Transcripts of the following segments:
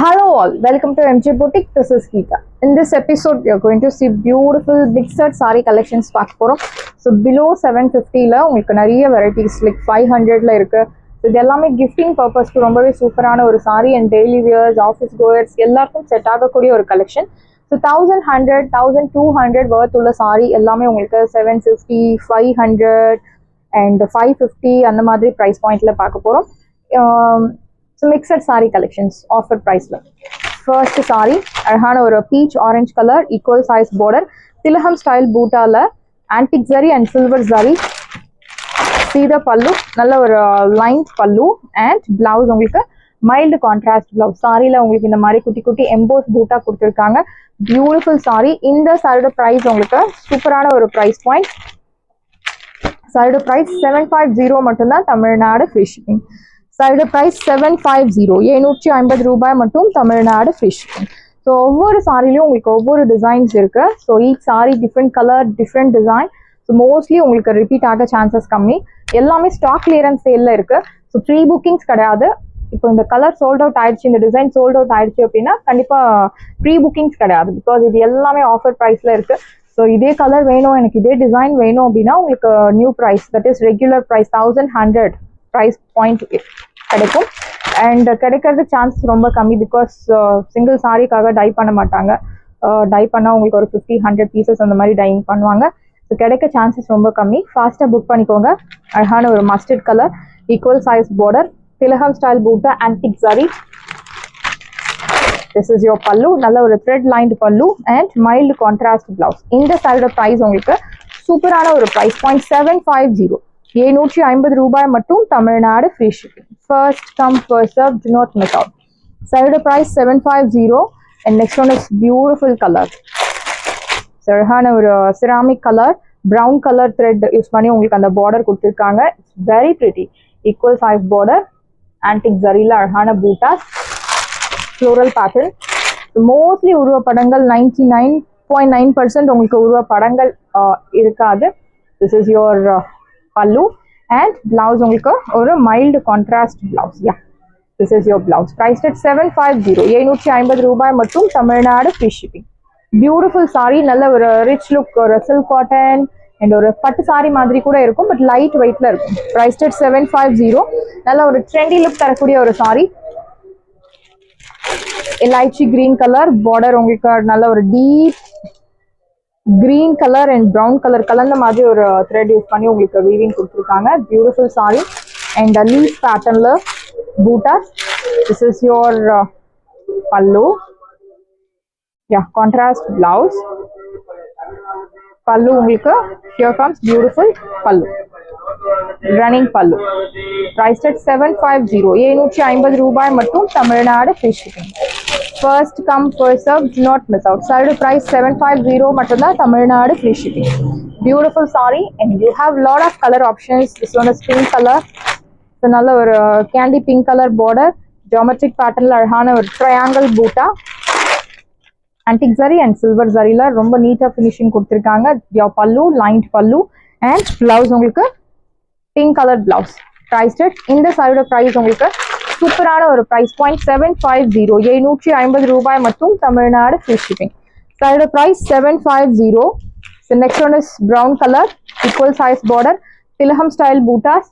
Hello all, welcome to MJ Boutique. This is Geeta. In this episode, we are going to see beautiful mixed saree collections. So below 750 la உங்களுக்கு நிறைய varieties like 500 la இருக்கு. So இது எல்லாமே gifting purpose க்கு ரொம்பவே சூப்பரான ஒரு saree and daily wears, office goers எல்லாருக்கும் செட் ஆகக்கூடிய ஒரு collection. So 1100, 1200 worth உள்ள saree எல்லாமே உங்களுக்கு 750, 500 and 550 அந்த மாதிரி price point ல பார்க்க போறோம். So mixed saree collections offer price la. First saree அழகான ஒரு peach orange color equal size border tilaham style boota la antique zari and silver zari. See the pallu நல்ல ஒரு lined pallu and blouse உங்களுக்கு mild contrast blouse. saree la உங்களுக்கு இந்த மாதிரி குட்டி குட்டி embossed boota கொடுத்திருக்காங்க. Beautiful saree. இந்த saree price உங்களுக்கு சூப்பரான ஒரு price point. saree price 750 மட்டும் தான், Tamil Nadu free shipping. saree price 750 750 ரூபாய் மட்டும், தமிழ்நாடு free shipping. ஸோ ஒவ்வொரு சாரிலையும் உங்களுக்கு ஒவ்வொரு டிசைன்ஸ் இருக்கு. So each sorry different colour different design. So mostly உங்களுக்கு ரிப்பீட் ஆக சான்சஸ் கம்மி. எல்லாமே ஸ்டாக் கிளியரன்ஸ் சேல்ல இருக்கு. ஸோ ப்ரீ புக்கிங்ஸ் கிடையாது. இப்போ இந்த கலர் சோல்ட் அவுட் ஆயிடுச்சு, இந்த டிசைன் சோல்ட் அவுட் ஆயிடுச்சு அப்படின்னா கண்டிப்பா ப்ரீ புக்கிங்ஸ் கிடையாது. பிகாஸ் இது எல்லாமே ஆஃபர் ப்ரைஸ்ல இருக்கு. ஸோ இதே கலர் வேணும், எனக்கு இதே டிசைன் வேணும் அப்படின்னா உங்களுக்கு new price, that is regular price 1100 price point கிடைக்கும். அண்ட் கிடைக்கிறது சான்ஸ் ரொம்ப கம்மி. பிகாஸ் சிங்கிள் சாரிக்காக டை பண்ண மாட்டாங்க. டை பண்ணால் உங்களுக்கு ஒரு 50-100 பீசஸ் அந்த மாதிரி டையிங் பண்ணுவாங்க. ஸோ கிடைக்க சான்சஸ் ரொம்ப கம்மி. ஃபாஸ்ட்டாக புக் பண்ணிக்கோங்க. அழகான ஒரு mustard colour equal size border திலகம் style butta antique zari. This is your pallu. நல்ல ஒரு thread lined pallu and mild contrast blouse. இந்த சாரியோட ப்ரைஸ் உங்களுக்கு சூப்பரான ஒரு ப்ரைஸ் பாயிண்ட் 750 750 ரூபாய் மட்டும், Tamil Nadu free shipping. First come first serve, do not miss out. சாரியோட price 750 and next one is beautiful color. அழகான ஒரு ceramic colour brown colour thread use பண்ணி உங்களுக்கு அந்த பார்டர் கொடுத்துருக்காங்க. It's very pretty. Equal size border antique ஜரியில் அழகான பூட்டாஸ் ஃப்ளோரல் பேட்டர்ன். மோஸ்ட்லி உருவ படங்கள் 99.9% உங்களுக்கு உருவ படங்கள் இருக்காது. This is your pallu and blouse உங்களுக்கு ஒரு mild contrast blouse. Yeah, this is your blouse priced at 750 750 ரூபாய் மட்டும், Tamil Nadu free shipping. Beautiful saree. நல்ல ஒரு ரிச் லுக், ஒரு சில்க் காட்டன் அண்ட் ஒரு பட்டு சாரி மாதிரி கூட இருக்கும். பட் லைட் வெயிட்ல இருக்கும். priced at 750. நல்ல ஒரு ட்ரெண்டி லுக் தரக்கூடிய ஒரு saree. எலைச்சி கிரீன் கலர் பார்டர் உங்களுக்கு நல்ல ஒரு deep green colour and brown colour கலந்த மாதிரி ஒரு த்ரெட் யூஸ் பண்ணி உங்களுக்கு வீவிங் கொடுத்துருக்காங்க. பியூட்டிஃபுல் சாரி அண்ட் லீஃப் பேட்டர்ன்ல பூட்டாஸ். திஸ் இஸ் யோர் பல்லு. யா, கான்ட்ராஸ்ட் பிளவுஸ். பல்லு உங்களுக்கு ஹியர் கம்ஸ் பியூட்டிஃபுல் பல்லு, ரன்னிங் பல்லு. priced at 750 750 ரூபாய் மட்டும், Tamil Nadu free shipping. First come first serve, do not miss out. Saree price 750 மட்டும் தான், Tamil Nadu free shipping. Beautiful saree and you have lot of color options. This one is pink color. So நல்ல ஒரு candy pink color border, geometric patternல அழகான ஒரு triangle Buta, antique zari and silver zariல ரொம்ப நீட்டா finishing கொடுத்திருக்காங்க. your pallu lined pallu and blouse உங்களுக்கு pink color blouse. priced at இந்த சாரியோட price உங்களுக்கு சூப்பரான ஒரு price point 750 750 ரூபாய் மட்டும், தமிழ்நாடு free shipping. சாரியோட price 750. So next one is brown color equal size border tilaham style bootas.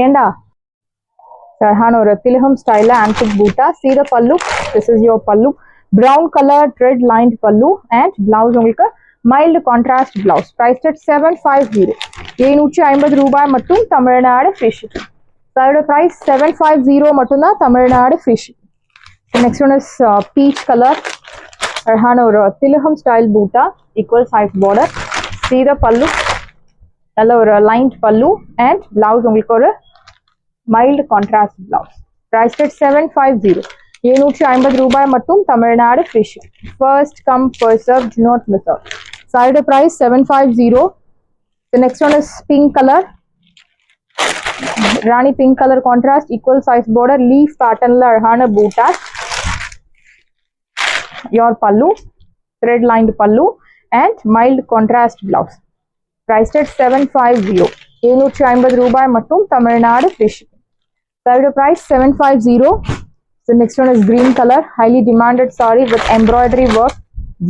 ஏண்டா அழகான ஒரு tilaham style antique boota. see the pallu. this is your pallu. brown color thread lined pallu and blouse உங்களுக்கு mild contrast blouse. priced at 750 750 ரூபாய் மட்டும், Tamil Nadu free shipping. சாரியோட price 750 மட்டும் தான், Tamil Nadu free shipping. next one is peach color அழகான ஒரு திலகம் style Buta equal size border. see the pallu. நல்ல ஒரு lined pallu and blouse உங்களுக்கு ஒரு mild contrast blouse. priced at 750 750 ரூபாய் மட்டும், Tamil Nadu free shipping. first come first serve, do not miss out. சாரியோட price 750. the next one is pink color, Rani pink color contrast equal size border leaf patternல அழகான buttas. your pallu thread lined pallu and mild contrast blouse. priced at 750 750 ரூபாய் மட்டும், Tamil Nadu free shipping. சாரியோட price 750. So next one is green color, highly demanded saree with embroidery work,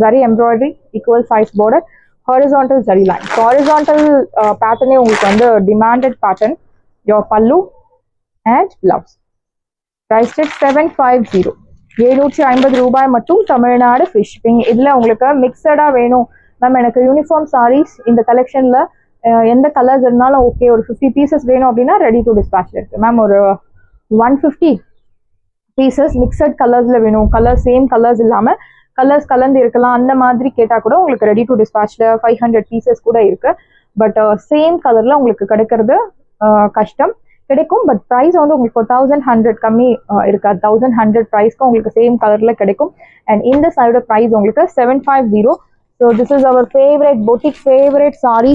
zari embroidery, equal size border, horizontal zari line. So horizontal pattern உங்களுக்கு வந்து demanded pattern. Your pallu and blouse. Price at 750. 750 ரூபாய் மட்டும் Tamil Nadu free shipping. இதில் உங்களுக்கு மிக்சடாக வேணும் ma'am, எனக்கு uniform saris இந்த கலெக்ஷனில் எந்த கலர்ஸ் இருந்தாலும் ஓகே, ஒரு 50 பீசஸ் வேணும் அப்படின்னா ரெடி டு டிஸ்பேச்சில் இருக்குது மேம். ஒரு 150 பீசஸ் மிக்சட் கலர்ஸில் வேணும், கலர் சேம் கலர்ஸ் இல்லாமல் கலர்ஸ் கலந்து இருக்கலாம், அந்த மாதிரி கேட்டால் கூட உங்களுக்கு ரெடி டு டிஸ்பேச்சில் 500 பீசஸ் கூட இருக்குது. பட் சேம் கலரில் உங்களுக்கு கிடைக்கிறது கஷ்டம், கிடைக்கும். பட் ப்ரைஸ் வந்து உங்களுக்கு 1100 கம்மி இருக்காது, 1100 ப்ரைஸ்க்கு உங்களுக்கு சேம் கலரில் கிடைக்கும். அண்ட் இந்த சைடு ப்ரைஸ் உங்களுக்கு 750. So this is our favourite boutique favourite sari.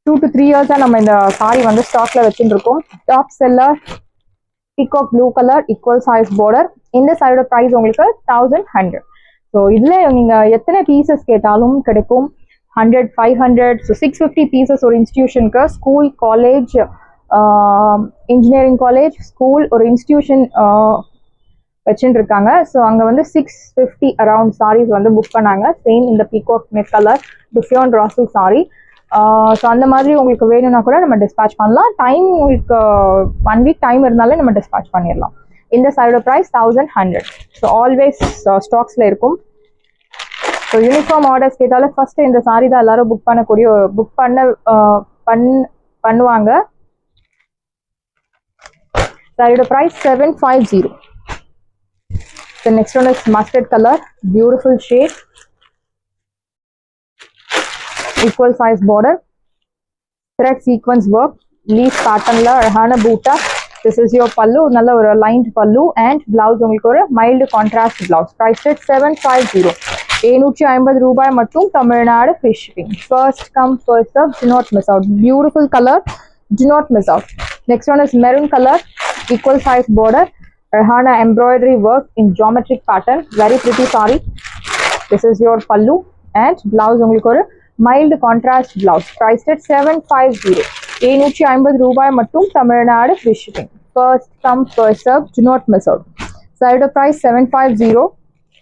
2 to 3 இயர்ஸாக நம்ம இந்த சாரி வந்து ஸ்டாக்ல வச்சுட்டு இருக்கோம். Top seller peacock blue colour, equal size border. இந்த சைடு ப்ரைஸ் உங்களுக்கு 1100. ஸோ இதில் நீங்கள் எத்தனை பீசஸ் கேட்டாலும் கிடைக்கும். 100, 500, ஸோ 650 பீசஸ் ஒரு இன்ஸ்டிடியூஷனுக்கு, school, college, engineering college, school, ஒரு இன்ஸ்டிடியூஷன் வச்சுட்டு இருக்காங்க. ஸோ அங்கே வந்து 650 அரவுண்ட் சாரீஸ் வந்து புக் பண்ணாங்க. சேம் இந்த பீகாக் நெக் கலர் டிஃப்ரெண்ட் ராசல் சாரி. ஸோ அந்த மாதிரி உங்களுக்கு வேணும்னா கூட நம்ம டிஸ்பேச் பண்ணலாம். டைம் உங்களுக்கு 1 வீக் டைம் இருந்தாலே நம்ம டிஸ்பேச் பண்ணிடலாம். இந்த சைடோட ப்ரைஸ் 1100. ஸோ ஆல்வேஸ் ஸ்டாக்ஸில் இருக்கும். ஸோ யூனிஃபார்ம் ஆர்டர்ஸ் கேட்டாலும் ஃபர்ஸ்ட் இந்த சாரி தான் எல்லாரும் புக் பண்ணுவாங்க. சாரியோட price 750. The next one is mustard color, beautiful shade, equal size border, thread sequence work, leaf pattern la அழகான பூட்டா. This is your pallu, நல்ல ஒரு lined pallu and blouse உங்களுக்கு ஒரு mild contrast blouse. Price at 750. 750 ரூபாய் மட்டும் Tamil Nadu free shipping. First come first serve, do not miss out. Beautiful color, do not miss out. Next one is maroon color, equal size border, Rahana embroidery work in geometric pattern, very pretty saree. This is your pallu and blouse உங்களுக்கு ஒரு mild contrast blouse. Priced at 750. 750 ரூபாய் மட்டும் Tamil Nadu free shipping. First come first serve, do not miss out. Side price 750.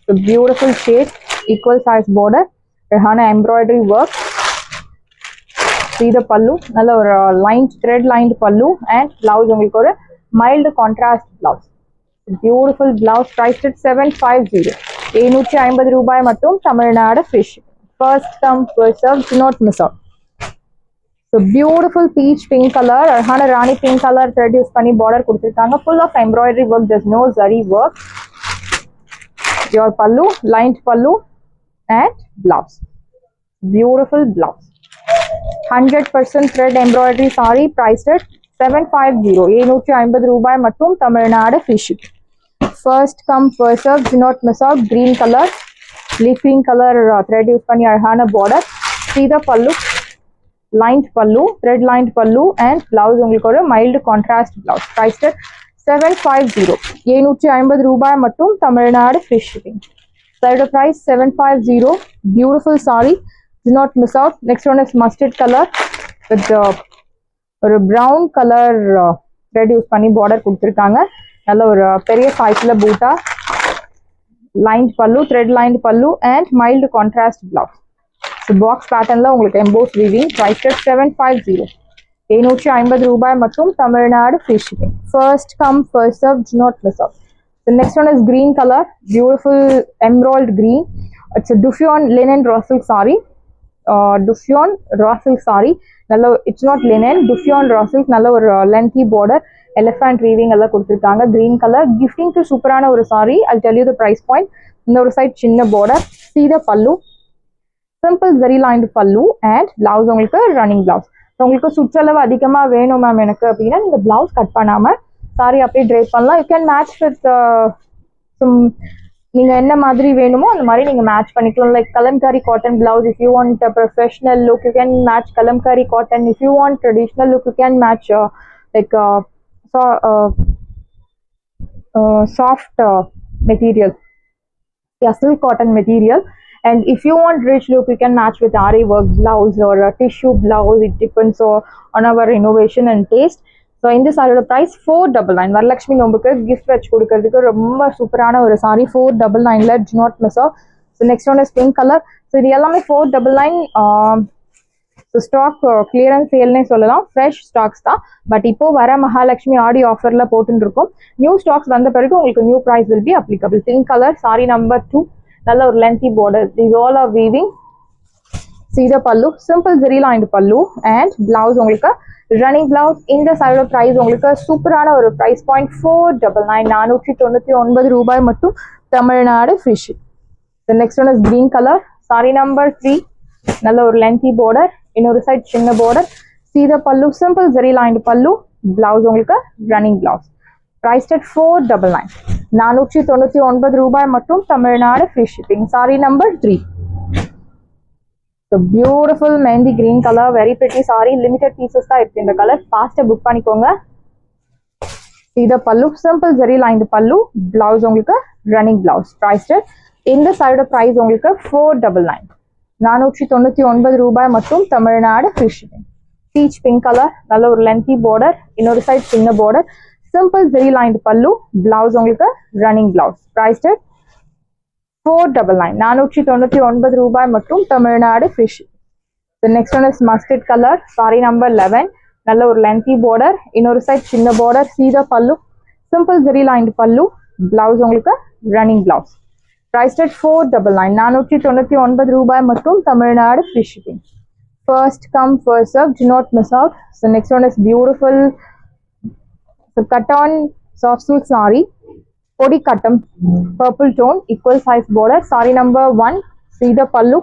The beautiful shade, equal size border, Rahana embroidery work. See the pallu, நல்ல ஒரு lined thread lined pallu and blouse உங்களுக்கு ஒரு mild contrast blouse. Beautiful blouse, priced at 750. 750 ரூபாய் மட்டும் Tamil Nadu free shipping. First come first serve, do not miss out. So beautiful peach pink color, அழகான ராணி pink color thread use பண்ணி border கொடுத்திருக்காங்க. Full of embroidery work, there's no zari work. Your pallu, lined pallu and blouse. Beautiful blouse. 100% thread embroidery saree, priced at 750. 750 ரூபாய் மட்டும் Tamil Nadu free shipping. First come first serve, do not miss out. Green color, leaf green color thread use பண்ணி அழகான border. See the pallu, lined pallu, thread lined pallu and blouse உங்களுக்கு ஒரு mild contrast blouse. Priced at 750. 750 ரூபாய் மட்டும் Tamil Nadu free shipping. Side price 750. Beautiful saree, do not miss out. Next one is mustard color with ஒரு brown color thread use பண்ணி border கொடுத்திருக்காங்க. நல்ல ஒரு பெரிய சைஸ்ல பூட்டா, lined pallu, thread lined pallu and mild contrast blouse. So box patternல உங்களுக்கு embossed weaving. Price at 750. 750 ரூபாய் மட்டும் Tamil Nadu free shipping. First come first serve, do not miss out. The next one is green color, beautiful emerald green. It's a Duffion linen raw silk saree. Duffion raw silk saree. நல்ல, it's not linen, Duffion raw silk. நல்ல ஒரு lengthy border, elephant weaving எல்லாம் கொடுத்திருக்காங்க. green color, gifting க்கு சூப்பரான ஒரு saree. I'll tell you the price point. இந்த ஒரு சைடு சின்ன border. See the pallu, simple zari lined pallu and blouse உங்களுக்கு running blouse. உங்களுக்கு சுற்றளவு அதிகமா வேணும் மேம் எனக்கு அப்படின்னா நீங்க பிளவுஸ் கட் பண்ணாம சாரி அப்படியே ட்ரேப் பண்ணலாம். யூ கேன் மேட்ச் வித் நீங்க என்ன மாதிரி வேணுமோ அந்த மாதிரி நீங்க மேட்ச் பண்ணிக்கலாம். Like Kalamkari cotton blouse, if you want professional look you can match Kalamkari cotton. If you want traditional look you can match like soft material, silk cotton material. And if you want rich look, you can match with RA work blouse or a tissue blouse. It depends on our innovation and taste. So இந்த சாரியோட price 499. Varalakshmi நோம்புக்கு gift வச்சு கொடுக்கறதுக்கு ரொம்ப சூப்பரான ஒரு சாரி. 499ல do not miss out. So next one is pink colour. So இது எல்லாமே 499. ஸோ ஸ்டாக் கிளியரன்ஸ் சேல்னே சொல்லலாம், ஃப்ரெஷ் ஸ்டாக்ஸ் தான். பட் இப்போ வர மகாலட்சுமி ஆடி ஆஃபர்ல போட்டுன்னு இருக்கும். நியூ ஸ்டாக்ஸ் வந்த பிறகு உங்களுக்கு new price will be applicable. Pink colour sari number 2, நல்ல ஒரு lengthy border. These all are weaving. சீத பல்லு, சிம்பிள் ஜெரி லைன்டு பல்லு அண்ட் பிளவுஸ் உங்களுக்கு ரன்னிங் பிளவுஸ். இந்த சாரியோட ப்ரைஸ் உங்களுக்கு சூப்பரான ஒரு ப்ரைஸ் பாயிண்ட் 499. 499 ரூபாய் மட்டும், Tamil Nadu free ship. Next one is green colour sari number 3, நல்ல ஒரு லென்த்தி பார்டர், இன்னொரு சைட் சின்ன பார்டர். சீத பல்லு, சிம்பிள் ஜெரி லைன்டு பல்லு, பிளவுஸ் உங்களுக்கு ரன்னிங் பிளவுஸ். Price at 499. 499 ரூபாய் மட்டும், Tamil Nadu free shipping. Sari number 3. So beautiful mehndi green color, very pretty saree. Limited pieces தான் இருக்கு இந்த கலர். ஃபாஸ்டா புக் பண்ணிக்கோங்க. இது பல்லு, சிம்பிள் ஜெரி லைன்டு பல்லு, பிளவுஸ் உங்களுக்கு ரன்னிங் பிளவுஸ். பிரைஸ் இந்த சாரியோட பிரைஸ் உங்களுக்கு 499. 499 ரூபாய் மட்டும், Tamil Nadu free shipping. Beach pink colour, நல்ல ஒரு லென்த்தி பார்டர், இன்னொரு சைட் சின்ன பார்டர், சிம்பிள் ஜெரி லைன்டு பல்லு, பிளவுஸ் உங்களுக்கு ரன்னிங் பிளவுஸ். பிரைஸ் 499. 499 ரூபாய் மட்டும், Tamil Nadu free shipping. Next one is mustard colour sari number 11, நல்ல ஒரு லென்த்தி பார்டர், இன்னொரு சைட் சின்ன பார்டர், சீதா பல்லு, சிம்பிள் ஜெரி லைன்டு பல்லு, பிளவுஸ் உங்களுக்கு ரன்னிங் பிளவுஸ். Price at 499. 499 ரூபாய் மட்டும், Tamil Nadu free shipping. First come first serve, do not miss out. So next one is beautiful. So cut on soft silk saree, Podi Kattam, purple tone, equal size border. Saree number 1, see the pallu,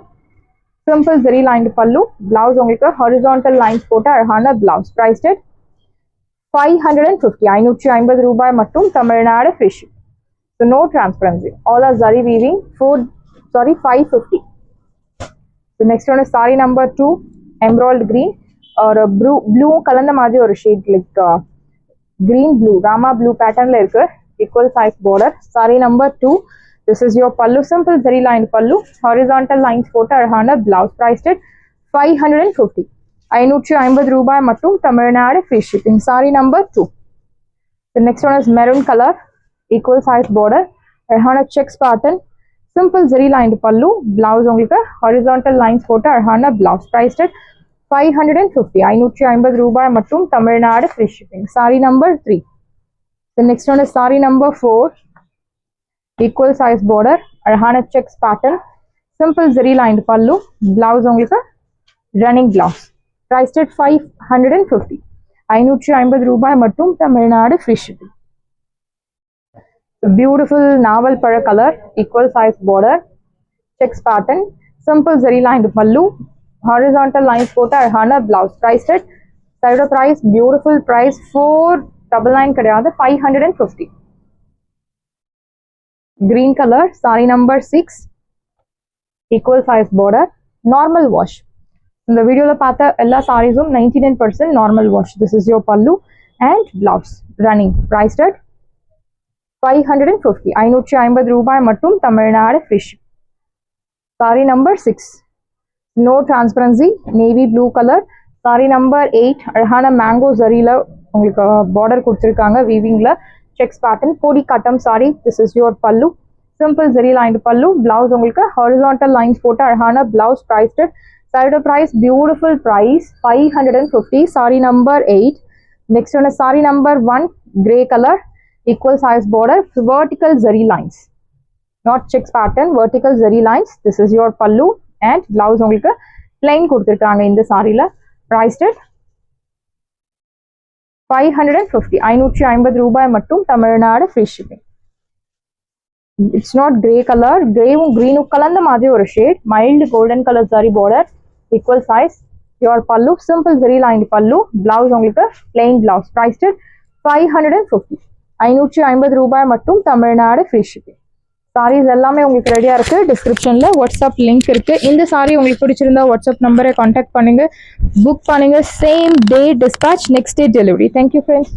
simple zari lined pallu, blouse உங்களுக்கு horizontal lines போட்ட அழகான blouse. Priced at 550. 550 ரூபாய் மட்டும், Tamil Nadu free ship. So no transparency. All are zari weaving. 550. So next one is saree number 2, emerald green or blue கலந்த மாதிரி ஒரு shade like green blue, rama blue patternல இருக்கு. Equal size border. Saree number 2. This is your pallu, simple zari lined pallu, horizontal lines போட்ட அழகான blouse. Priced at 550. 550 ரூபாய் மட்டும், Tamil Nadu free shipping. Saree number 2. The next one is maroon color, equal size border, அழகான checks pattern, simple zari lined pallu, blouse உங்களுக்கு horizontal lines போட்ட அழகான blouse. Priced at 550. 550 ரூபாய் மட்டும், Tamil Nadu free shipping. Saree number 3. The next one is saree number 4, equal size border, அழகான checks pattern, simple zari lined pallu, blouse உங்களுக்கு running blouse. Priced at 550. 550 ரூபாய் மட்டும், Tamil Nadu free shipping. Beautiful naval para color, equal size border, checks pattern, simple zari lined pallu, horizontal lines போட்ட அழகான blouse. Priced at side of price, beautiful price 499 கிடையாது, 550. Green color saree number 6, equal size border, normal wash. இந்த வீடியோல பார்த்த எல்லா சாரீஸும் 99% normal wash. This is your pallu and blouse running. Priced at 550. 550 ரூபாய் மட்டும், Tamil Nadu free ship. Saree number 6, no transparency, navy blue color. Saree number 8, அழகான mango ஜரியில உங்களுக்கு border கொடுத்துருக்காங்க வீவிங்ல, checks pattern, Podi Kattam saree. This is your pallu, simple zari lined pallu, blouse உங்களுக்கு horizontal lines போட்ட அழகான blouse. Priced at side of price, beautiful price 550. Saree number 8. Next one is saree number 1, grey color, equal size border, vertical zari lines, not checks pattern, vertical zari lines. This is your pallu and blouse உங்களுக்கு plain கொடுத்துருக்காங்க இந்த சாரியில. Priced at 550. 550 ரூபாய் மட்டும், Tamil Nadu free shipping. It's not grey color, greyவும் greenவும் கலந்த மாதிரி ஒரு shade, mild golden colour sorry border, equal size. Your pallu, simple zari lined pallu, blouse உங்களுக்கு plain blouse. Priced at 550. 550 ரூபாய் மட்டும், தமிழ்நாடு ஃப்ரீ ஷிப்பிங். சாரீஸ் எல்லாமே உங்களுக்கு ரெடியா இருக்கு. டிஸ்கிரிப்ஷன்ல வாட்ஸ்அப் லிங்க் இருக்கு. இந்த சாரி உங்களுக்கு பிடிச்சிருந்தா வாட்ஸ்அப் நம்பரை கான்டாக்ட் பண்ணுங்க, புக் பண்ணுங்க. Same day dispatch, next day delivery. Thank you friends.